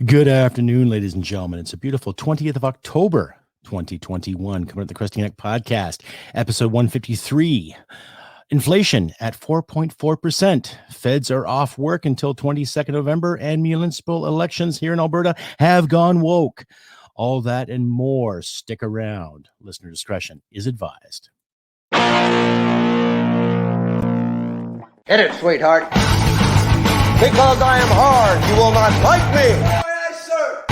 Good afternoon, ladies and gentlemen. It's a beautiful 20th of October, 2021. Coming at the Crusty podcast, episode 153. Inflation at 4.4%. Feds are off work until 22nd November, and municipal elections here in Alberta have gone woke. All that and more. Stick around. Listener discretion is advised. Hit it, sweetheart. Because I am hard, you will not like me. Yes, sir.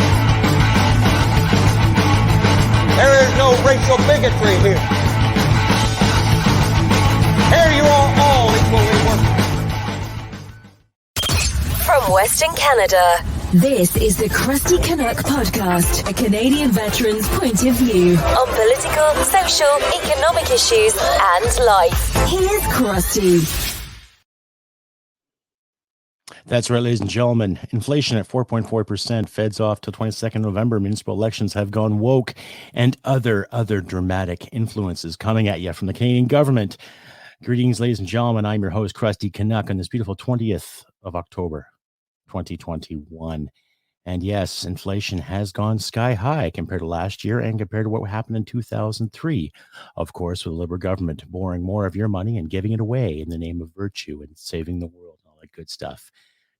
There is no racial bigotry here. Here you are all equally worthless. From Western Canada, this is the Crusty Canuck podcast, a Canadian veteran's point of view on political, social, economic issues and life. Here's Crusty. That's right, ladies and gentlemen. Inflation at 4.4%. Feds off till 22nd November. Municipal elections have gone woke, and other dramatic influences coming at you from the Canadian government. Greetings, ladies and gentlemen. I'm your host, Crusty Canuck, on this beautiful 20th of October, 2021. And yes, inflation has gone sky high compared to last year and compared to what happened in 2003. Of course, with the Liberal government borrowing more of your money and giving it away in the name of virtue and saving the world and all that good stuff.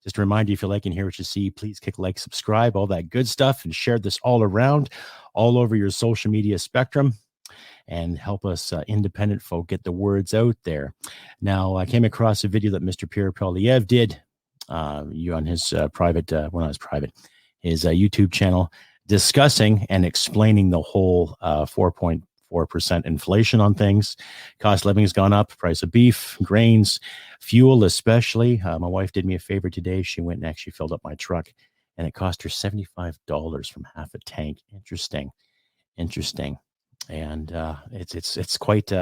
Just to remind you, if you like and hear what you see, please click like, subscribe, all that good stuff, and share this all around, all over your social media spectrum, and help us independent folk get the words out there. Now, I came across a video that Mr. Pierre Poilievre did on his his YouTube channel, discussing and explaining the whole 4.4% inflation on things. Cost of living has gone up, price of beef, grains, fuel especially. My wife did me a favor today. She went and actually filled up my truck, and it cost her $75 from half a tank. Interesting. And it's quite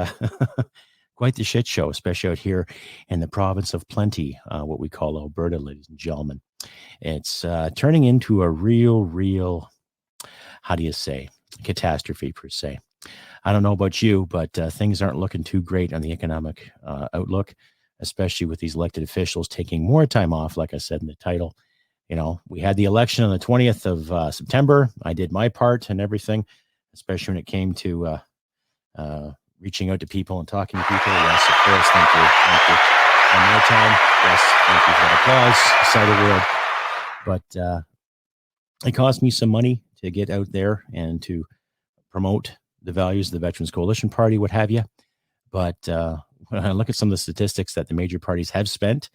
quite the shit show, especially out here in the province of plenty, what we call Alberta, ladies and gentlemen. It's turning into a real, how do you say, catastrophe per se. I don't know about you, but things aren't looking too great on the economic outlook, especially with these elected officials taking more time off, like I said in the title. You know, we had the election on the 20th of September. I did my part and everything, especially when it came to reaching out to people and talking to people. Yes, of course, thank you. On my time, yes, thank you for the applause, side of the world. But it cost me some money to get out there and to promote the values of the Veterans Coalition Party, what have you. But when I look at some of the statistics that the major parties have spent,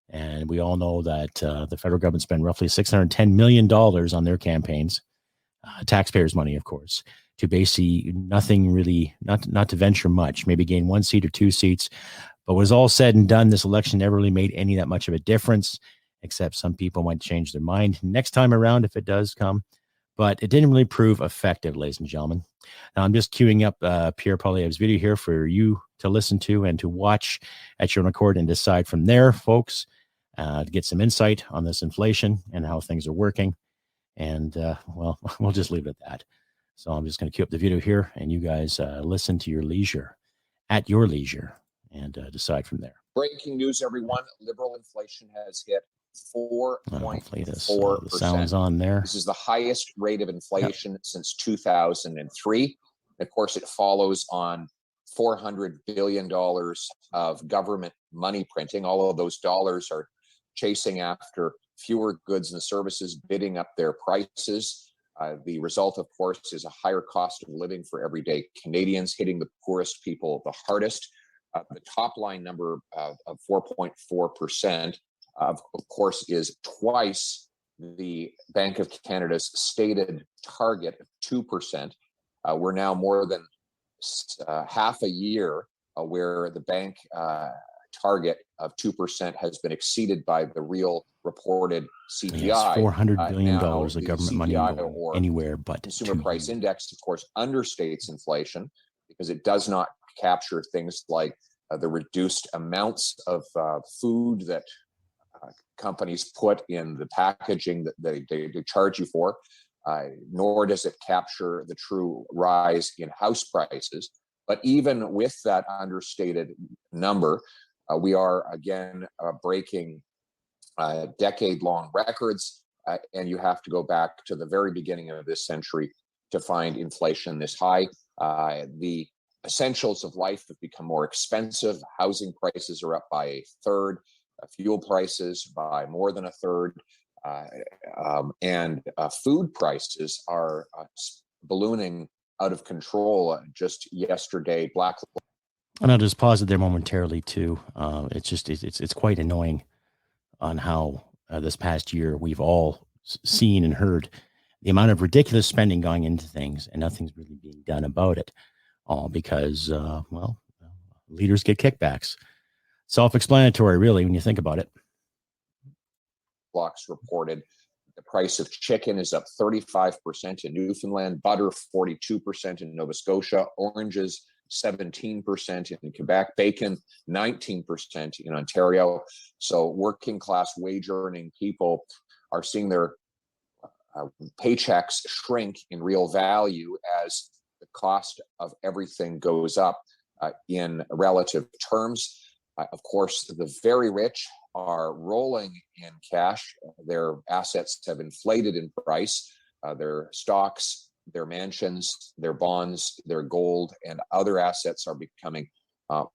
and we all know that the federal government spent roughly $610 million on their campaigns, taxpayers' money, of course, to basically nothing really, not to venture much, maybe gain 1 seat or 2 seats. But when it was all said and done, this election never really made any that much of a difference, except some people might change their mind next time around if it does come. But it didn't really prove effective, ladies and gentlemen. Now, I'm just queuing up Pierre Poilievre's video here for you to listen to and to watch at your own accord and decide from there, folks, to get some insight on this inflation and how things are working. And, well, we'll just leave it at that. So I'm just going to queue up the video here, and you guys listen to your leisure, at your leisure, and decide from there. Breaking news, everyone. Liberal inflation has hit 4.4%. The sound's on there. This is the highest rate of inflation since 2003. Of course, it follows on $400 billion of government money printing. All of those dollars are chasing after fewer goods and services, bidding up their prices. The result, of course, is a higher cost of living for everyday Canadians, hitting the poorest people the hardest. The top line number of 4.4%, of course, is twice the Bank of Canada's stated target of 2%. We're now more than half a year where the bank target of 2% has been exceeded by the real reported CPI. Yes, $400 billion of government money anywhere but Consumer Price Index, of course, understates inflation because it does not capture things like the reduced amounts of food that companies put in the packaging that they charge you for, nor does it capture the true rise in house prices. But even with that understated number, we are again breaking decade-long records. and you have to go back to the very beginning of this century to find inflation this high. The essentials of life have become more expensive. Housing prices are up by a third, fuel prices by more than a third, and food prices are ballooning out of control. Just yesterday, And I'll just pause it there momentarily too. It's quite annoying on how this past year we've all seen and heard the amount of ridiculous spending going into things, and nothing's really being done about it. All because, leaders get kickbacks. Self-explanatory, really, when you think about it. Blocks reported the price of chicken is up 35% in Newfoundland, butter 42% in Nova Scotia, oranges 17% in Quebec, bacon 19% in Ontario. So working class wage earning people are seeing their paychecks shrink in real value as the cost of everything goes up in relative terms. Of course, the very rich are rolling in cash. Their assets have inflated in price. Their stocks, their mansions, their bonds, their gold, and other assets are becoming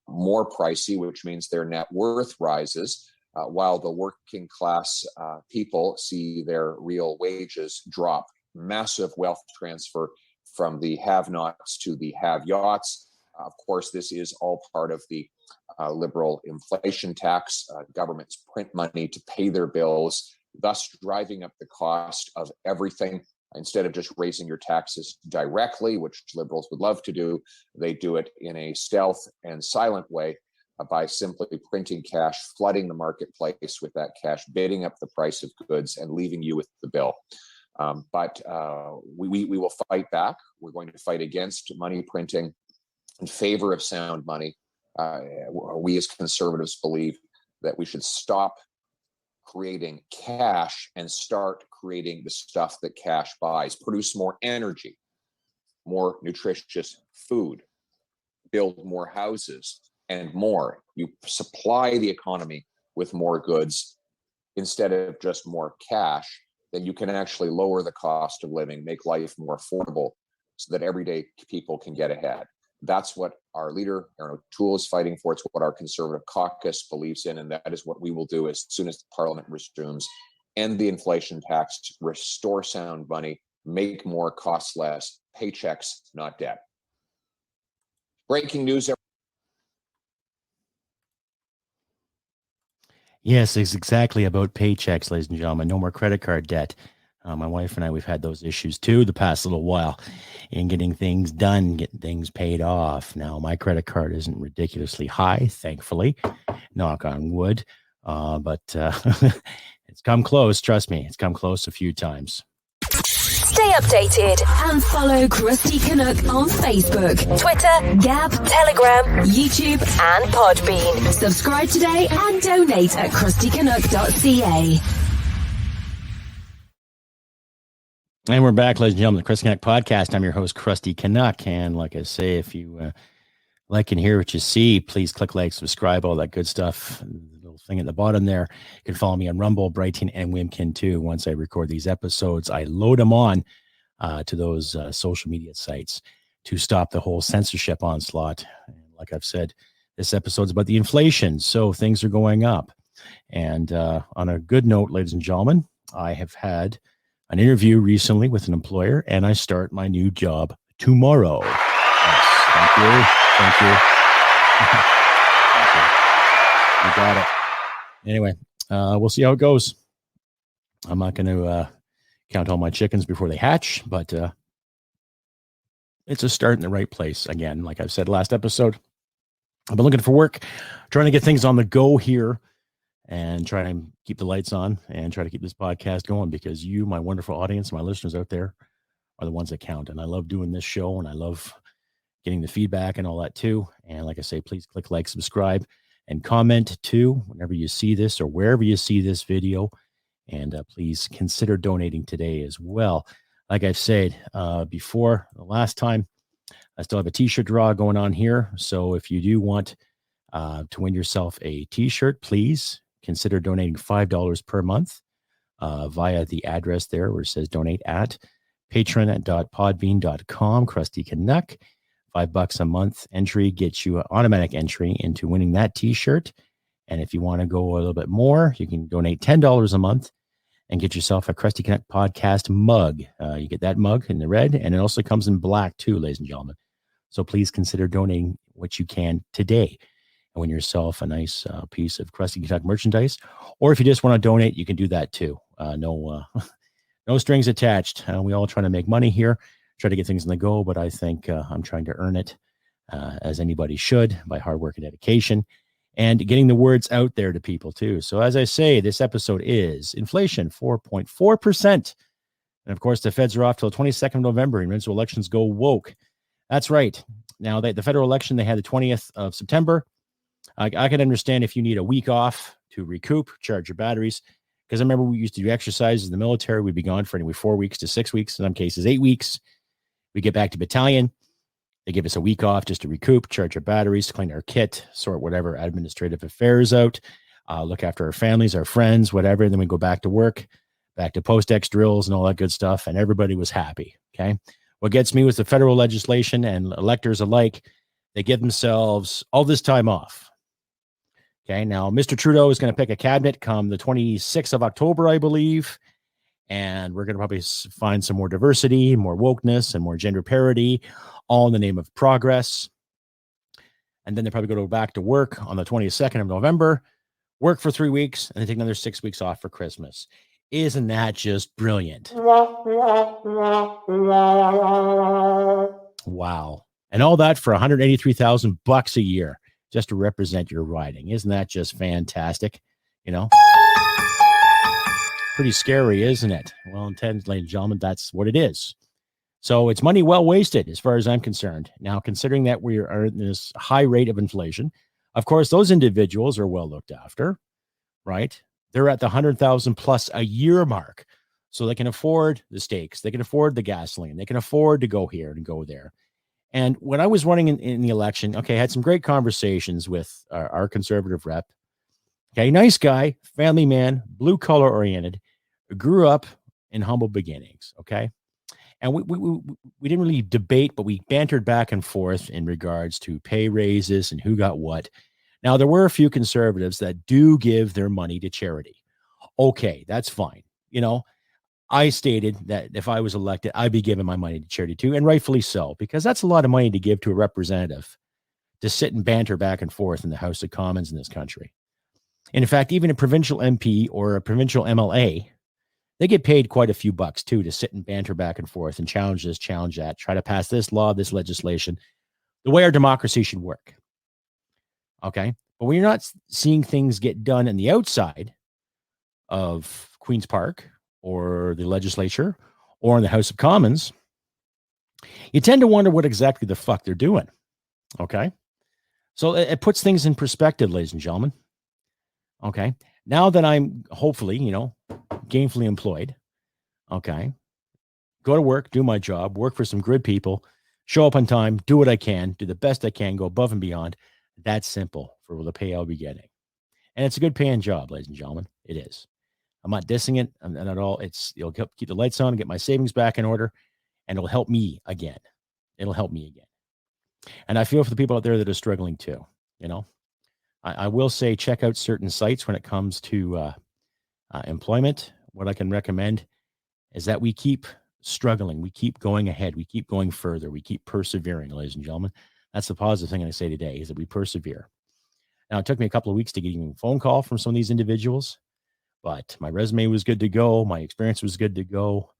more pricey, which means their net worth rises, while the working class people see their real wages drop. Massive wealth transfer from the have-nots to the have-yachts. Of course, this is all part of the liberal inflation tax. Governments print money to pay their bills, thus driving up the cost of everything. Instead of just raising your taxes directly, which liberals would love to do, they do it in a stealth and silent way by simply printing cash, flooding the marketplace with that cash, bidding up the price of goods, and leaving you with the bill. But we will fight back. We're going to fight against money printing in favor of sound money. We as conservatives believe that we should stop creating cash and start creating the stuff that cash buys. Produce more energy, more nutritious food, build more houses, and more. You supply the economy with more goods instead of just more cash, then you can actually lower the cost of living, make life more affordable so that everyday people can get ahead. That's what our leader, Aaron O'Toole, is fighting for. It's what our Conservative caucus believes in, and that is what we will do as soon as the Parliament resumes. End the inflation tax, restore sound money, make more, cost less, paychecks, not debt. Breaking news. Yes, it's exactly about paychecks, ladies and gentlemen. No more credit card debt. My wife and I, we've had those issues too the past little while in getting things done, getting things paid off. Now, my credit card isn't ridiculously high, thankfully, knock on wood, but it's come close. Trust me, it's come close a few times. Stay updated and follow Crusty Canuck on Facebook, Twitter, Gab, Telegram, YouTube, and Podbean. Subscribe today and donate at crustycanuck.ca. And we're back, ladies and gentlemen, the Crusty Canuck podcast. I'm your host, Crusty Canuck. And like I say, if you like and hear what you see, please click like, subscribe, all that good stuff. The little thing at the bottom there. You can follow me on Rumble, Brighton, and Wimkin too. Once I record these episodes, I load them on to those social media sites to stop the whole censorship onslaught. And like I've said, this episode's about the inflation. So things are going up. And on a good note, ladies and gentlemen, I have had an interview recently with an employer, and I start my new job tomorrow. Yes, thank you. Thank you. You got it. Anyway, we'll see how it goes. I'm not going to count all my chickens before they hatch, but it's a start in the right place. Again, like I've said last episode, I've been looking for work, trying to get things on the go here, and try to keep the lights on and try to keep this podcast going, because you, my wonderful audience, my listeners out there, are the ones that count. And I love doing this show, and I love getting the feedback and all that too. And like I say, please click like, subscribe, and comment too whenever you see this or wherever you see this video. And please consider donating today as well. Like I've said before, the last time, I still have a t-shirt draw going on here. So if you do want to win yourself a t-shirt, please consider donating $5 per month. via the address there where it says donate at patron.podbean.com. Crusty Canuck, $5 a month entry gets you an automatic entry into winning that t-shirt. And if you want to go a little bit more, you can donate $10 a month and get yourself a Crusty Canuck podcast mug. You get that mug in the red, and it also comes in black too, ladies and gentlemen. So please consider donating what you can today and win yourself a nice piece of Crusty Canuck merchandise. Or if you just want to donate, you can do that too. No strings attached. We all trying to make money here, try to get things in the go, but I think I'm trying to earn it as anybody should by hard work and dedication and getting the words out there to people too. So as I say, this episode is inflation, 4.4%. And of course, the feds are off till 22nd of November and municipal elections go woke. That's right. Now, the federal election, they had the 20th of September. I can understand if you need a week off to recoup, charge your batteries. Because I remember we used to do exercises in the military. We'd be gone for anyway 4 weeks to 6 weeks, in some cases 8 weeks. We get back to battalion. They give us a week off just to recoup, charge our batteries, clean our kit, sort whatever administrative affairs out, look after our families, our friends, whatever. Then we go back to work, back to post-ex drills and all that good stuff. And everybody was happy. Okay. What gets me was the federal legislation and electors alike. They give themselves all this time off. Okay. Now, Mr. Trudeau is going to pick a cabinet come the 26th of October, I believe. And we're going to probably find some more diversity, more wokeness, and more gender parity, all in the name of progress. And then they probably go back to work on the 22nd of November, work for 3 weeks, and then take another 6 weeks off for Christmas. Isn't that just brilliant? Wow. And all that for $183,000 a year just to represent your riding. Isn't that just fantastic? You know? Pretty scary, isn't it? Well, ladies and gentlemen, that's what it is. So it's money well wasted as far as I'm concerned. Now, considering that we are in this high rate of inflation, of course, those individuals are well looked after, right? They're at the 100,000 plus a year mark. So they can afford the steaks. They can afford the gasoline. They can afford to go here and go there. And when I was running in the election, okay, I had some great conversations with our conservative rep. Okay, nice guy, family man, blue collar oriented, grew up in humble beginnings. Okay. And we didn't really debate, but we bantered back and forth in regards to pay raises and who got what. Now, there were a few conservatives that do give their money to charity. Okay, that's fine. You know, I stated that if I was elected, I'd be giving my money to charity too, and rightfully so, because that's a lot of money to give to a representative to sit and banter back and forth in the House of Commons in this country. And in fact, even a provincial MP or a provincial MLA, they get paid quite a few bucks too to sit and banter back and forth and challenge this, challenge that, try to pass this law, this legislation, the way our democracy should work. Okay. But when you're not seeing things get done in the outside of Queen's Park or the legislature or in the House of Commons, you tend to wonder what exactly the fuck they're doing. Okay. So it puts things in perspective, ladies and gentlemen. Okay. Now that I'm hopefully, gainfully employed, okay, go to work, do my job, work for some good people, show up on time, do what I can, do the best I can, go above and beyond. That's simple for the pay I'll be getting. And it's a good paying job, ladies and gentlemen. It is. I'm not dissing it at all. It'll help keep the lights on, get my savings back in order, and it'll help me again. It'll help me again. And I feel for the people out there that are struggling too. I will say check out certain sites when it comes to employment. What I can recommend is that we keep struggling. We keep going ahead. We keep going further. We keep persevering, ladies and gentlemen. That's the positive thing I say today is that we persevere. Now, it took me a couple of weeks to get even a phone call from some of these individuals, but my resume was good to go. My experience was good to go.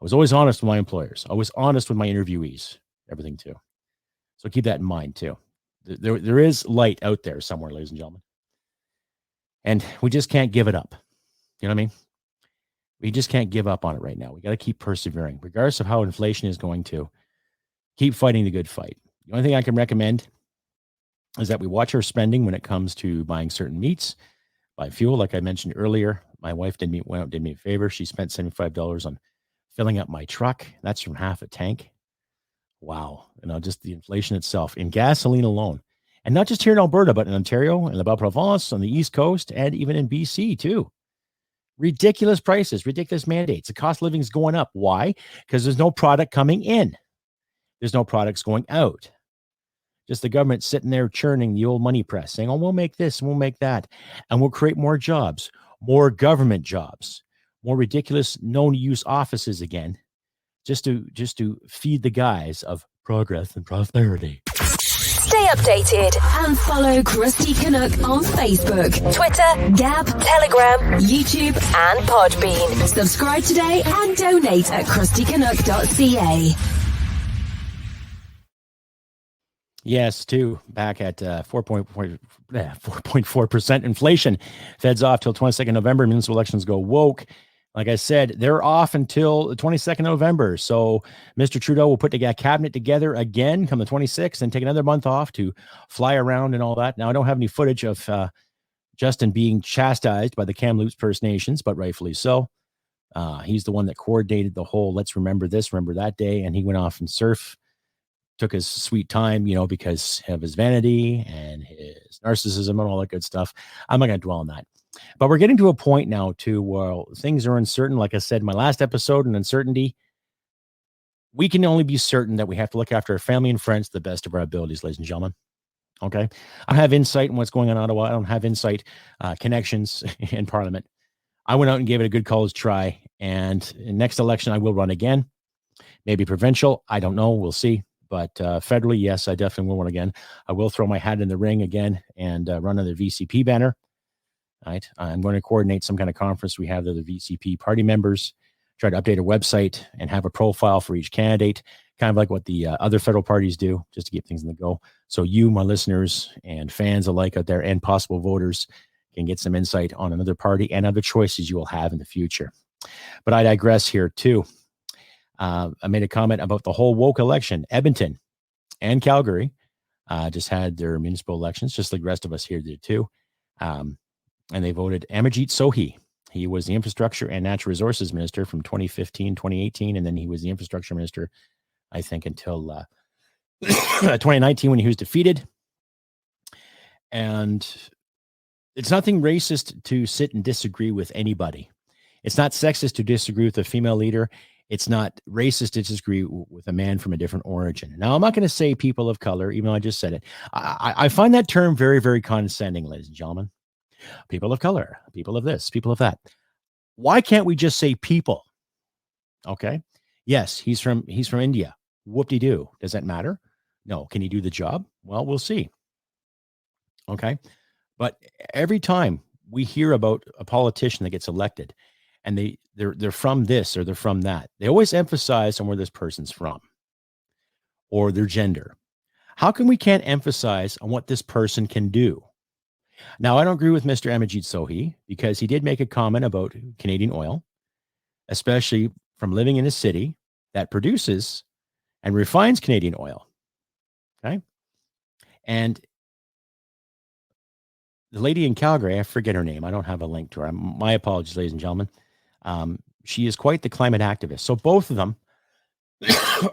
I was always honest with my employers. I was honest with my interviewees, everything too. So keep that in mind too. There is light out there somewhere, ladies and gentlemen. And we just can't give it up. You know what I mean? We just can't give up on it right now. We got to keep persevering, regardless of how inflation is going to. Keep fighting the good fight. The only thing I can recommend is that we watch our spending when it comes to buying certain meats, buy fuel. Like I mentioned earlier, my wife did me a favor. She spent $75 on filling up my truck. That's from half a tank. Wow. Just the inflation itself in gasoline alone. And not just here in Alberta, but in Ontario and La Belle-Province, on the East Coast, and even in BC too. Ridiculous prices, ridiculous mandates. The cost of living is going up. Why? Because there's no product coming in. There's no products going out. Just the government sitting there churning the old money press, saying, oh, we'll make this, and we'll make that, and we'll create more jobs, more government jobs, more ridiculous known-use offices again, just to feed the guise of progress and prosperity. Stay updated and follow Crusty Canuck on Facebook, Twitter, Gab, Telegram, YouTube, and Podbean. Subscribe today and donate at crustycanuck.ca. Yes, too. Back at 4.4% inflation. Fed's off till 22nd November. Municipal elections go woke. Like I said, they're off until the 22nd November. So Mr. Trudeau will put the cabinet together again come the 26th and take another month off to fly around and all that. Now, I don't have any footage of Justin being chastised by the Kamloops First Nations, but rightfully so. He's the one that coordinated the whole let's remember this, remember that day. And he went off and surf. Took his sweet time, because of his vanity and his narcissism and all that good stuff. I'm not going to dwell on that. But we're getting to a point now, too, where things are uncertain. Like I said in my last episode, on uncertainty, we can only be certain that we have to look after our family and friends to the best of our abilities, ladies and gentlemen. Okay? I don't have insight in what's going on in Ottawa. I don't have insight, connections in Parliament. I went out and gave it a good college try. And in next election, I will run again. Maybe provincial. I don't know. We'll see. But federally, yes, I definitely will run again. I will throw my hat in the ring again and run under the VCP banner. Right. I'm going to coordinate some kind of conference. We have the VCP party members, try to update a website and have a profile for each candidate, kind of like what the other federal parties do, just to keep things in the go. So you, my listeners and fans alike out there and possible voters can get some insight on another party and other choices you will have in the future. But I digress here too. I made a comment about the whole woke election. Edmonton and Calgary just had their municipal elections, just like the rest of us here did too. And they voted Amarjeet Sohi. He was the infrastructure and natural resources minister from 2015, 2018. And then he was the infrastructure minister, I think, until 2019 when he was defeated. And it's nothing racist to sit and disagree with anybody. It's not sexist to disagree with a female leader. It's not racist to disagree with a man from a different origin. Now, I'm not going to say people of color, even though I just said it. I find that term very, very condescending, ladies and gentlemen. People of color, people of this, people of that. Why can't we just say people? Okay. Yes, he's from India. Whoop-de-doo. Does that matter? No. Can he do the job? Well, we'll see. Okay. But every time we hear about a politician that gets elected, and they're from this or they're from that, they always emphasize on where this person's from or their gender. How come we can't emphasize on what this person can do? Now, I don't agree with Mr. Amarjeet Sohi because he did make a comment about Canadian oil, especially from living in a city that produces and refines Canadian oil. Okay. And the lady in Calgary, I forget her name. I don't have a link to her. My apologies, ladies and gentlemen. She is quite the climate activist. So both of them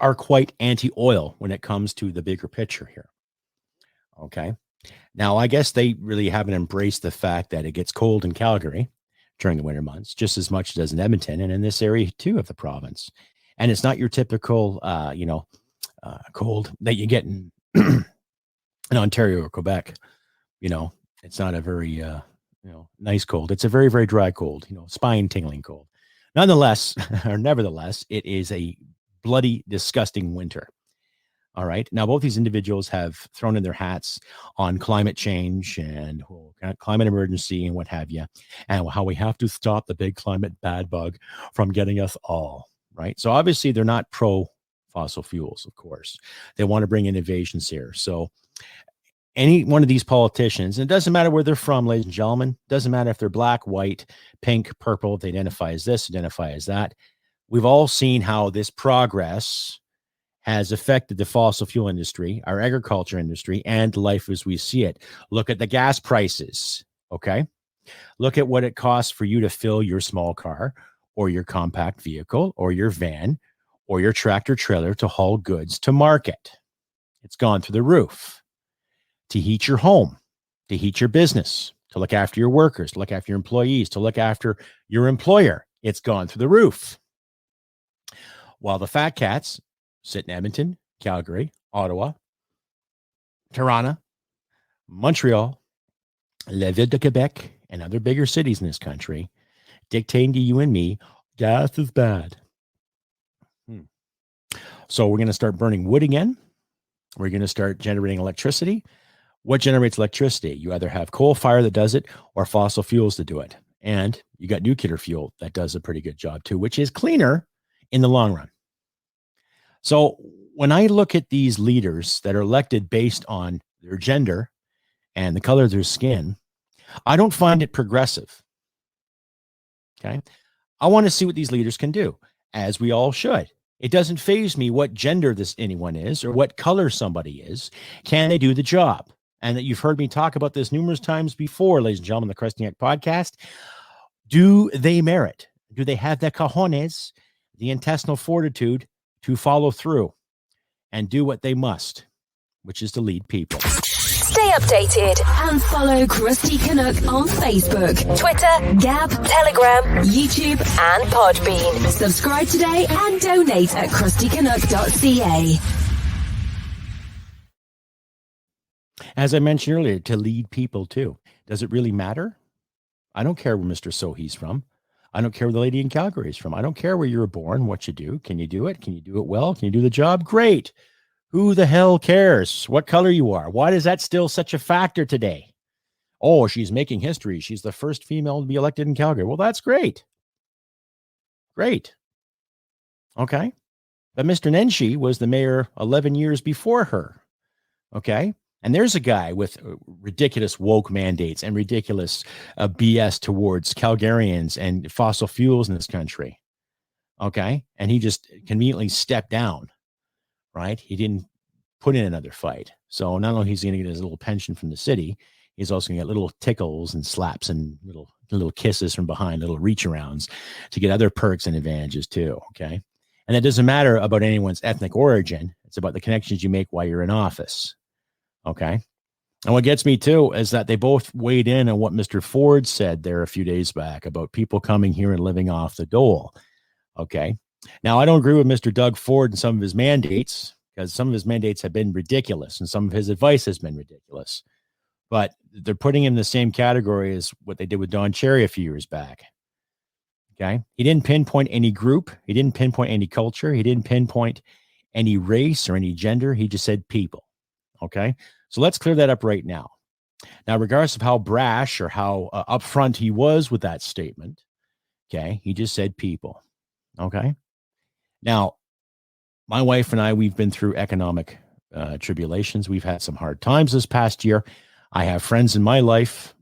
are quite anti-oil when it comes to the bigger picture here. Okay. Now, I guess they really haven't embraced the fact that it gets cold in Calgary during the winter months, just as much as it does in Edmonton and in this area too of the province. And it's not your typical, cold that you get in, in Ontario or Quebec. It's not a very, nice cold. It's a very, very dry cold, spine tingling cold. Nevertheless, it is a bloody, disgusting winter. All right. Now, both these individuals have thrown in their hats on climate change and climate emergency and what have you, and how we have to stop the big climate bad bug from getting us all. Right. So obviously they're not pro fossil fuels, of course. They want to bring innovations here. So any one of these politicians, and it doesn't matter where they're from, ladies and gentlemen, doesn't matter if they're black, white, pink, purple, they identify as this, identify as that. We've all seen how this progress has affected the fossil fuel industry, our agriculture industry, and life as we see it. Look at the gas prices, okay? Look at what it costs for you to fill your small car or your compact vehicle or your van or your tractor trailer to haul goods to market. It's gone through the roof. To heat your home, to heat your business, to look after your workers, to look after your employees, to look after your employer. It's gone through the roof. While the fat cats sit in Edmonton, Calgary, Ottawa, Toronto, Montreal, La Ville de Quebec, and other bigger cities in this country, dictating to you and me, gas is bad. So we're going to start burning wood again. We're going to start generating electricity. What generates electricity? You either have coal fire that does it or fossil fuels to do it. And you got nuclear fuel that does a pretty good job too, which is cleaner in the long run. So when I look at these leaders that are elected based on their gender and the color of their skin, I don't find it progressive. Okay. I want to see what these leaders can do, as we all should. It doesn't faze me what gender anyone is or what color somebody is. Can they do the job? And that you've heard me talk about this numerous times before, ladies and gentlemen, the Crusty podcast. Do they merit? Do they have the cojones, the intestinal fortitude to follow through and do what they must, which is to lead people? Stay updated and follow Crusty Canuck on Facebook, Twitter, Gab, Telegram, YouTube, and Podbean. Subscribe today and donate at crustycanuck.ca. As I mentioned earlier, to lead people too. Does it really matter? I don't care where Mr. Sohi's from. I don't care where the lady in Calgary is from. I don't care where you were born, what you do. Can you do it? Can you do it well? Can you do the job? Great. Who the hell cares what color you are? Why is that still such a factor today? Oh, she's making history. She's the first female to be elected in Calgary. Well, that's great. Great. Okay. But Mr. Nenshi was the mayor 11 years before her. Okay. And there's a guy with ridiculous woke mandates and ridiculous BS towards Calgarians and fossil fuels in this country. Okay. And he just conveniently stepped down, right? He didn't put in another fight. So not only he's going to get his little pension from the city, he's also going to get little tickles and slaps and little kisses from behind, little reach arounds to get other perks and advantages too. Okay. And that doesn't matter about anyone's ethnic origin. It's about the connections you make while you're in office. Okay. And what gets me too is that they both weighed in on what Mr. Ford said there a few days back about people coming here and living off the dole. Okay. Now, I don't agree with Mr. Doug Ford and some of his mandates, because some of his mandates have been ridiculous and some of his advice has been ridiculous. But they're putting him in the same category as what they did with Don Cherry a few years back. Okay. He didn't pinpoint any group. He didn't pinpoint any culture. He didn't pinpoint any race or any gender. He just said people. Okay. So let's clear that up right now. Now, regardless of how brash or how upfront he was with that statement, okay, he just said people. Okay. Now, my wife and I, we've been through economic tribulations. We've had some hard times this past year. I have friends in my life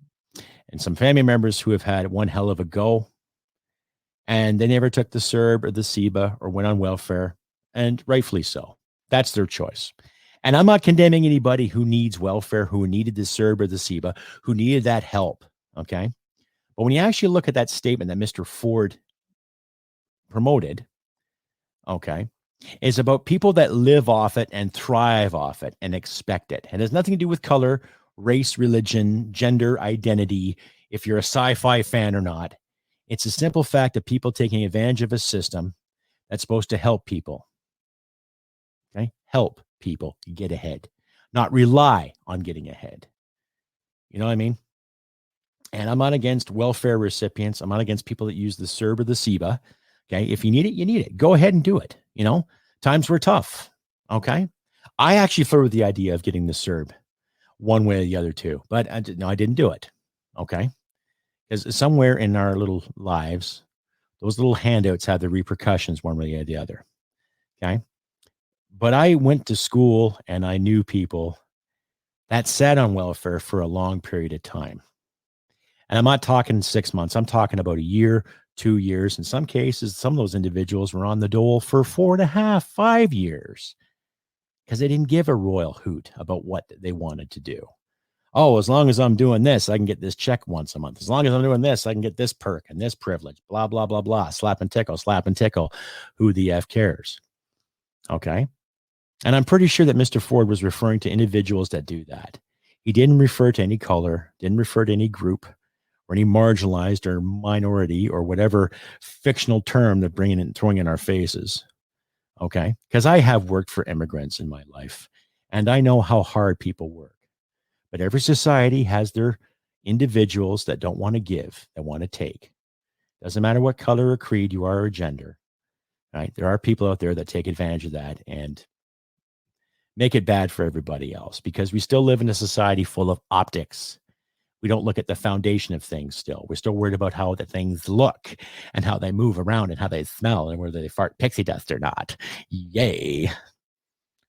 and some family members who have had one hell of a go, and they never took the CERB or the CEBA or went on welfare, and rightfully so. That's their choice. And I'm not condemning anybody who needs welfare, who needed the CERB or the CEBA, who needed that help, okay? But when you actually look at that statement that Mr. Ford promoted, okay, is about people that live off it and thrive off it and expect it. And it has nothing to do with color, race, religion, gender, identity, if you're a sci-fi fan or not. It's a simple fact of people taking advantage of a system that's supposed to help people. Okay? Help people get ahead, not rely on getting ahead. You know what I mean? And I'm not against welfare recipients. I'm not against people that use the CERB or the CEBA. Okay. If you need it, you need it. Go ahead and do it. You know, times were tough. Okay. I actually flirted with the idea of getting the CERB one way or the other too, but I didn't do it. Okay. Because somewhere in our little lives, those little handouts have the repercussions one way or the other. Okay. But I went to school and I knew people that sat on welfare for a long period of time. And I'm not talking 6 months. I'm talking about a year, 2 years. In some cases, some of those individuals were on the dole for 4.5, 5 years because they didn't give a royal hoot about what they wanted to do. Oh, as long as I'm doing this, I can get this check once a month. As long as I'm doing this, I can get this perk and this privilege, blah, blah, blah, blah. Slap and tickle. Who the F cares? Okay. And I'm pretty sure that Mr. Ford was referring to individuals that do that. He didn't refer to any color, didn't refer to any group or any marginalized or minority or whatever fictional term they're bringing in, throwing in our faces. Okay. Because I have worked for immigrants in my life and I know how hard people work. But every society has their individuals that don't want to give, that want to take. Doesn't matter what color or creed you are or gender. Right? There are people out there that take advantage of that and make it bad for everybody else because we still live in a society full of optics. We don't look at the foundation of things still. We're still worried about how the things look and how they move around and how they smell and whether they fart pixie dust or not. Yay.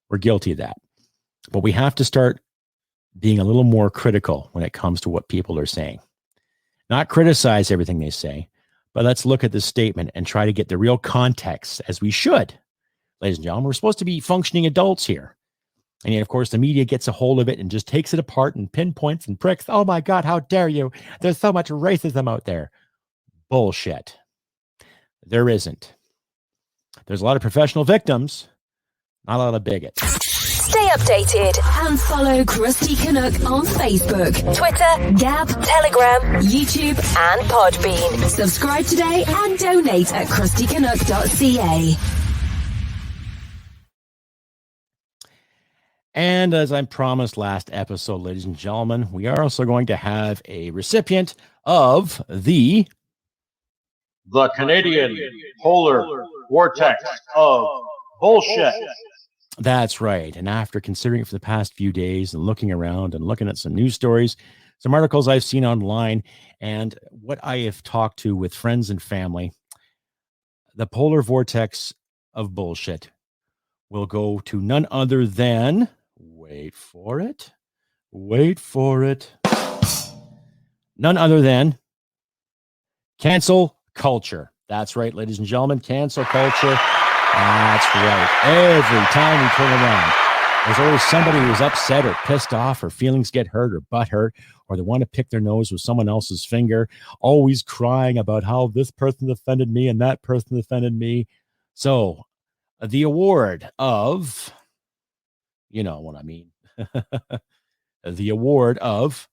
We're guilty of that. But we have to start being a little more critical when it comes to what people are saying. Not criticize everything they say, but let's look at this statement and try to get the real context as we should. Ladies and gentlemen, we're supposed to be functioning adults here. And yet, of course, the media gets a hold of it and just takes it apart and pinpoints and pricks. Oh my God, how dare you? There's so much racism out there. Bullshit. There isn't. There's a lot of professional victims, not a lot of bigots. Stay updated and follow Crusty Canuck on Facebook, Twitter, Gab, Telegram, YouTube, and Podbean. Subscribe today and donate at crustycanuck.ca. And as I promised last episode, ladies and gentlemen, we are also going to have a recipient of the Canadian Polar Vortex of Bullshit. That's right. And after considering it for the past few days and looking around and looking at some news stories, some articles I've seen online, and what I have talked to with friends and family, the polar vortex of bullshit will go to none other than, wait for it, none other than cancel culture. That's right, ladies and gentlemen, cancel culture. That's right. Every time we turn around, there's always somebody who's upset or pissed off or feelings get hurt or butt hurt, or they want to pick their nose with someone else's finger, always crying about how this person offended me and that person offended me. So the award of, you know what I mean, the award of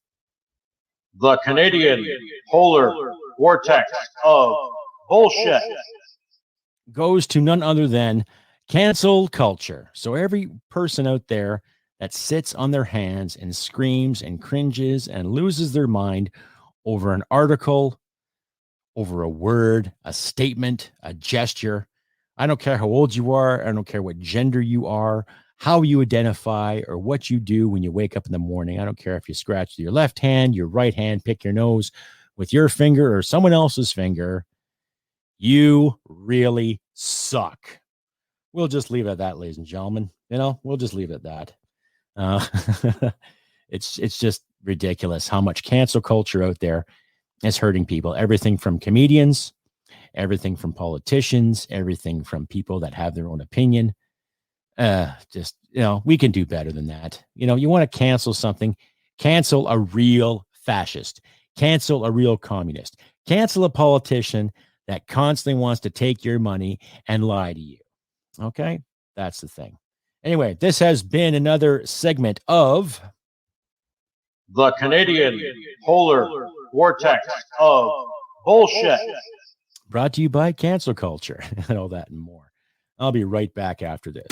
the Canadian Polar Vortex of Bullshit goes to none other than cancel culture. So every person out there that sits on their hands and screams and cringes and loses their mind over an article, over a word, a statement, a gesture. I don't care how old you are. I don't care what gender you are, how you identify, or what you do when you wake up in the morning. I don't care if you scratch with your left hand, your right hand, pick your nose with your finger or someone else's finger. You really suck. We'll just leave it at that, ladies and gentlemen. We'll just leave it at that. It's just ridiculous how much cancel culture out there is hurting people. Everything from comedians, everything from politicians, everything from people that have their own opinion. We can do better than that. You want to cancel something, cancel a real fascist, cancel a real communist, cancel a politician that constantly wants to take your money and lie to you. Okay? That's the thing. Anyway, this has been another segment of the Canadian Polar Vortex of Bullshit. Brought to you by Cancel Culture and all that and more. I'll be right back after this.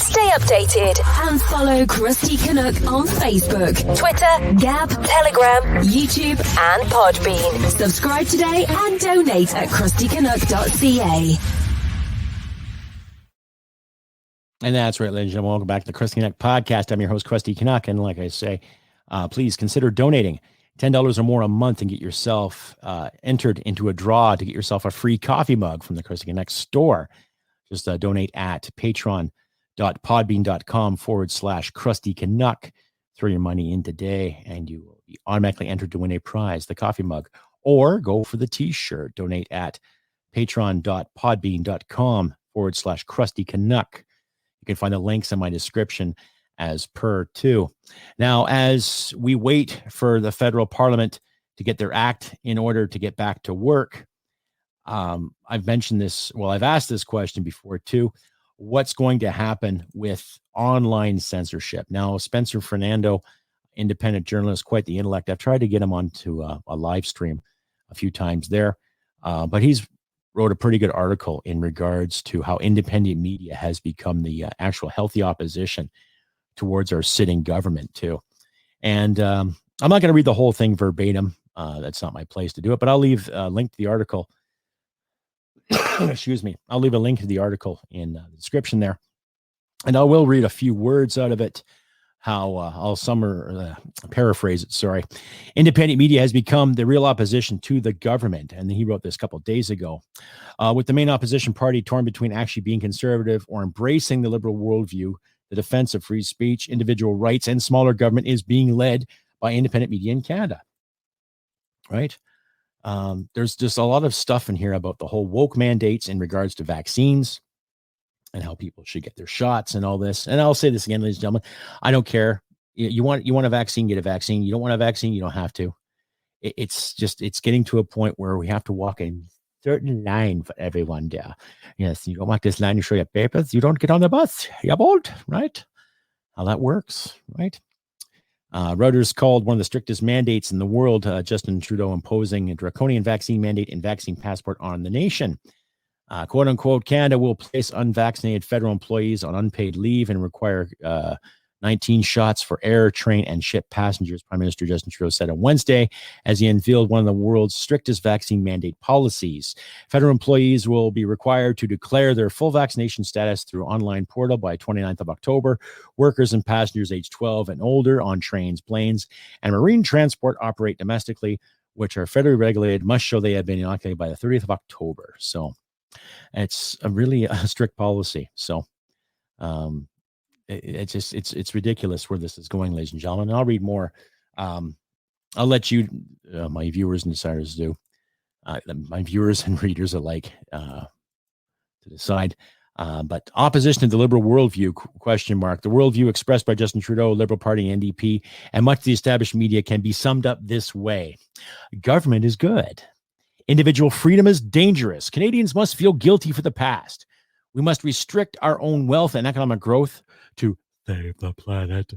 Stay updated and follow Crusty Canuck on Facebook, Twitter, Gab, Telegram, YouTube, and Podbean. Subscribe today and donate at crustycanuck.ca. And that's right, ladies and gentlemen. Welcome back to the Crusty Canuck podcast. I'm your host, Crusty Canuck. And like I say, please consider donating $10 or more a month and get yourself entered into a draw to get yourself a free coffee mug from the Crusty Canuck store. Just donate at patreon.podbean.com/Crusty Canuck. Throw your money in today and you will be automatically entered to win a prize, the coffee mug. Or go for the t-shirt. Donate at patreon.podbean.com/Crusty Canuck. You can find the links in my description as per too. Now, as we wait for the federal parliament to get their act in order to get back to work, I've mentioned this. Well, I've asked this question before too. What's going to happen with online censorship? Now, Spencer Fernando independent journalist, quite the intellect. I've tried to get him onto a live stream a few times there, but he's wrote a pretty good article in regards to how independent media has become the actual healthy opposition towards our sitting government too. And I'm not going to read the whole thing verbatim. That's not my place to do it, but I'll leave a link to the article. Excuse me. I'll leave a link to the article in the description there. And I will read a few words out of it. How I'll paraphrase it. Sorry. Independent media has become the real opposition to the government. And he wrote this a couple of days ago. With the main opposition party torn between actually being conservative or embracing the liberal worldview, the defense of free speech, individual rights, and smaller government is being led by independent media in Canada. Right? There's just a lot of stuff in here about the whole woke mandates in regards to vaccines and how people should get their shots and all this. And I'll say this again, ladies and gentlemen, I don't care. You want a vaccine, get a vaccine. You don't want a vaccine, you don't have to. It's getting to a point where we have to walk a certain line for everyone there. Yes, you don't walk this line, you show your papers, you don't get on the bus. You're bold, right? How that works, right? Reuters called one of the strictest mandates in the world, Justin Trudeau imposing a draconian vaccine mandate and vaccine passport on the nation. Quote unquote, Canada will place unvaccinated federal employees on unpaid leave and require 19 shots for air, train, and ship passengers, Prime Minister Justin Trudeau said on Wednesday as he unveiled one of the world's strictest vaccine mandate policies. Federal employees will be required to declare their full vaccination status through online portal by 29th of October. Workers and passengers age 12 and older on trains, planes, and marine transport operate domestically, which are federally regulated, must show they have been inoculated by the 30th of October. So it's really a strict policy. So it's ridiculous where this is going, ladies and gentlemen. And I'll read more. I'll let you, my viewers and deciders do, my viewers and readers alike, to decide. But opposition to the liberal worldview, question mark. The worldview expressed by Justin Trudeau, Liberal Party, NDP, and much of the established media can be summed up this way. Government is good. Individual freedom is dangerous. Canadians must feel guilty for the past. We must restrict our own wealth and economic growth to save the planet.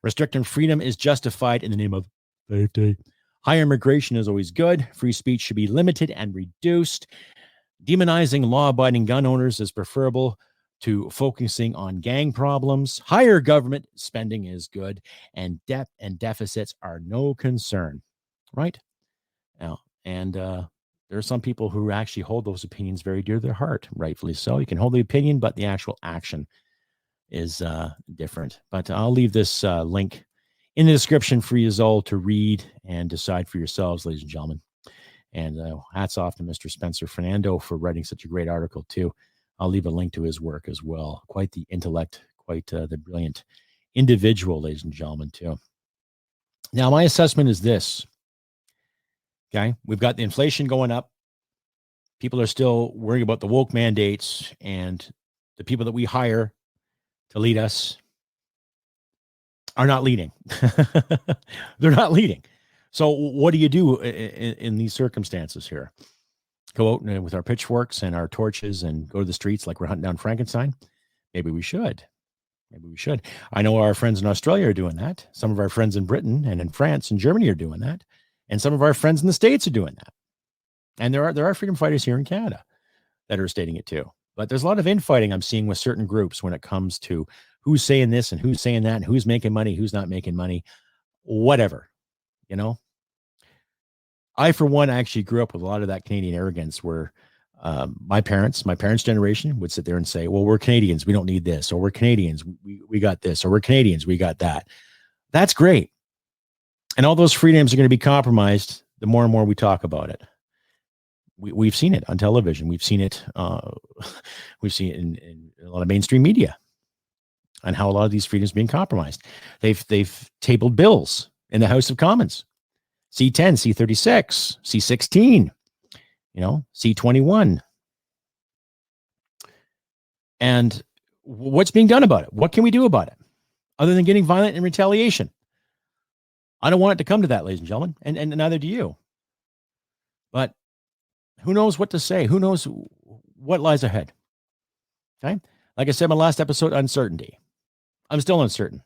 Restricting freedom is justified in the name of safety. Higher immigration is always good. Free speech should be limited and reduced. Demonizing law-abiding gun owners is preferable to focusing on gang problems. Higher government spending is good, and debt and deficits are no concern. Right? Now, and there are some people who actually hold those opinions very dear to their heart, rightfully so. You can hold the opinion, but the actual action is different. But I'll leave this link in the description for you all to read and decide for yourselves, ladies and gentlemen. And hats off to Mr. Spencer Fernando for writing such a great article, too. I'll leave a link to his work as well. Quite the intellect, quite the brilliant individual, ladies and gentlemen, too. Now, my assessment is this. Okay, we've got the inflation going up. People are still worrying about the woke mandates and the people that we hire to lead us are not leading. They're not leading. So what do you do in these circumstances here? Go out with our pitchforks and our torches and go to the streets like we're hunting down Frankenstein? Maybe we should. Maybe we should. I know our friends in Australia are doing that. Some of our friends in Britain and in France and Germany are doing that. And some of our friends in the States are doing that. And there are freedom fighters here in Canada that are stating it too. But there's a lot of infighting I'm seeing with certain groups when it comes to who's saying this and who's saying that and who's making money, who's not making money, whatever, you know. I, for one, actually grew up with a lot of that Canadian arrogance where my parents' generation would sit there and say, well, we're Canadians, we don't need this, or we're Canadians, we got this, or we're Canadians, we got that. That's great. And all those freedoms are going to be compromised the more and more we talk about it. We've seen it on television. We've seen it. We've seen it in a lot of mainstream media, and how a lot of these freedoms are being compromised. They've tabled bills in the House of Commons, C10, C36, C16, C21, and what's being done about it? What can we do about it, other than getting violent in retaliation? I don't want it to come to that, ladies and gentlemen, and neither do you. But who knows what to say? Who knows what lies ahead? Okay. Like I said in my last episode, uncertainty. I'm still uncertain.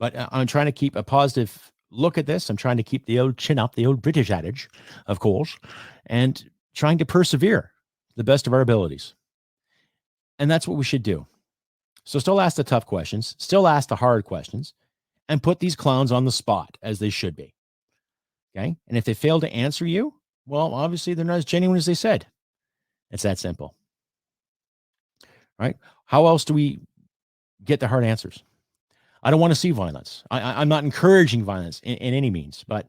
But I'm trying to keep a positive look at this. I'm trying to keep the old chin up, the old British adage, of course, and trying to persevere to the best of our abilities. And that's what we should do. So still ask the tough questions, still ask the hard questions, and put these clowns on the spot as they should be. Okay? And if they fail to answer you, well, obviously they're not as genuine as they said. It's that simple. Right? How else do we get the hard answers? I don't want to see violence. I'm not encouraging violence in any means, but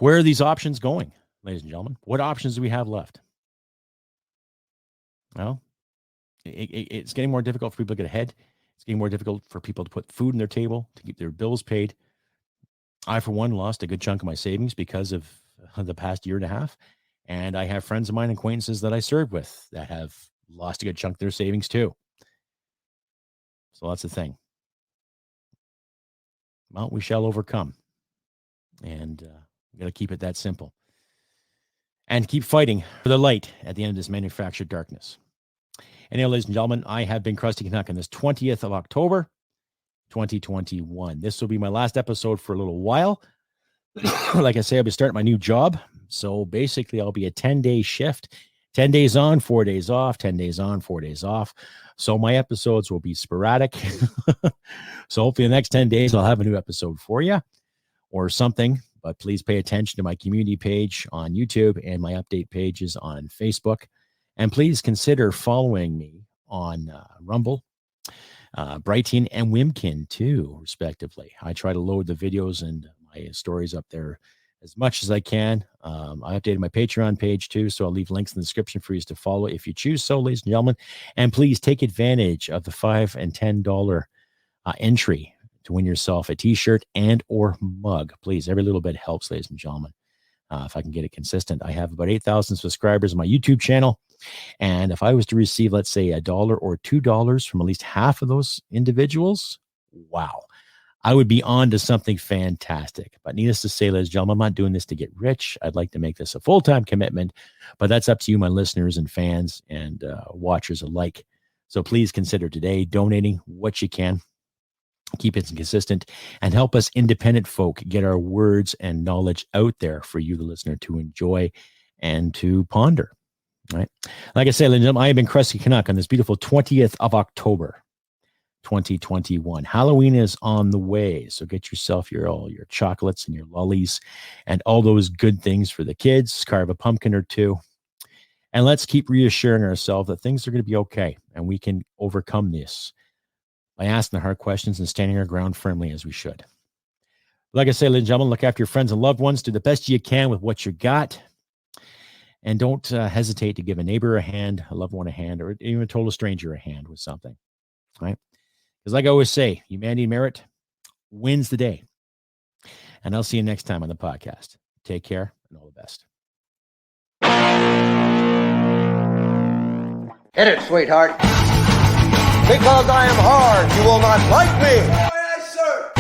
where are these options going, ladies and gentlemen? What options do we have left? Well, it's getting more difficult for people to get ahead. It's getting more difficult for people to put food on their table, to keep their bills paid. I, for one, lost a good chunk of my savings because of the past year and a half. And I have friends of mine, acquaintances that I served with that have lost a good chunk of their savings too. So that's the thing. Well, we shall overcome. And we got to keep it that simple. And keep fighting for the light at the end of this manufactured darkness. Anyhow, ladies and gentlemen, I have been Crusty Canuck on this 20th of October, 2021. This will be my last episode for a little while. Like I say, I'll be starting my new job. So basically, I'll be a 10-day shift, 10 days on, 4 days off, 10 days on, 4 days off. So my episodes will be sporadic. So hopefully the next 10 days, I'll have a new episode for you or something. But please pay attention to my community page on YouTube and my update pages on Facebook. And please consider following me on Rumble, Brighton, and Wimkin too, respectively. I try to load the videos and my stories up there as much as I can. I updated my Patreon page too, so I'll leave links in the description for you to follow if you choose so, ladies and gentlemen. And please take advantage of the $5 and $10 entry to win yourself a t-shirt and or mug. Please, every little bit helps, ladies and gentlemen. If I can get it consistent. I have about 8,000 subscribers on my YouTube channel. And if I was to receive, let's say, $1 or $2 from at least half of those individuals, wow, I would be on to something fantastic. But needless to say, ladies and gentlemen, I'm not doing this to get rich. I'd like to make this a full-time commitment, but that's up to you, my listeners and fans and watchers alike. So please consider today donating what you can. Keep it consistent and help us independent folk get our words and knowledge out there for you, the listener, to enjoy and to ponder. All right. Like I said, ladies and gentlemen, I have been Crusty Canuck on this beautiful 20th of October, 2021. Halloween is on the way. So get yourself all your chocolates and your lollies and all those good things for the kids. Carve a pumpkin or two. And let's keep reassuring ourselves that things are going to be okay and we can overcome this by asking the hard questions and standing our ground firmly as we should. Like I say, ladies and gentlemen, look after your friends and loved ones. Do the best you can with what you got. And don't hesitate to give a neighbor a hand, a loved one a hand, or even a total stranger a hand with something. All right? Because like I always say, humanity and merit wins the day. And I'll see you next time on the podcast. Take care and all the best. Hit it, sweetheart. Because I am hard, you will not like me. Yes, sir.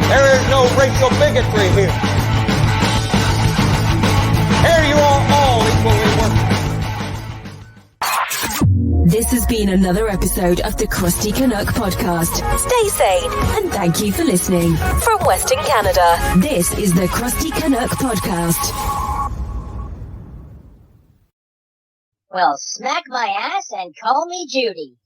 There is no racial bigotry here. Here you are all equally worthy. This has been another episode of the Crusty Canuck podcast. Stay sane and thank you for listening. From Western Canada, this is the Crusty Canuck podcast. Well, smack my ass and call me Judy.